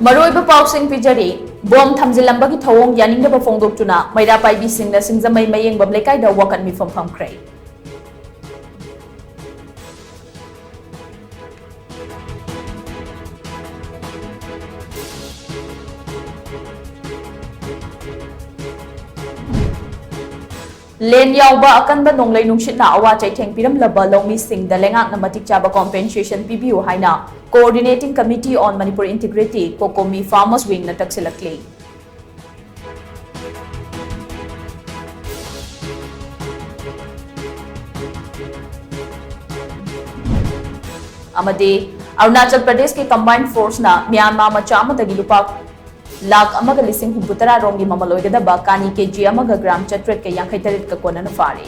मरोइब पाउसिंग पिजरी Baum थमजिलंबगी थवोंग यानिंगदब फोंदोक्तुना मैरा पाइबिसिंगना सिंगजमै मयेंगबम लेकाइदा वकन मिफम फमख्रे लेन याउबा अकनबा नोंगलै नुंगसितना अवा चैथेंग पिरमलबा लौमीसिंगदा लेंगाकना मतिक चाबा कॉम्पेंसेशन पिबियु हाइना coordinating committee on Manipur integrity COCOMI farmers wing न तक्सिलकली अमदे अरुणाचल प्रदेश के कंबाइंड फोर्स ना म्यांमार मचामदगी लुपा लाख अमग लिसिंग हुबुतरा रोंगी ममल ओइगदबा कानी केजी अमग ग्राम चट्रेट के यांखै तरेट का कोनन फारे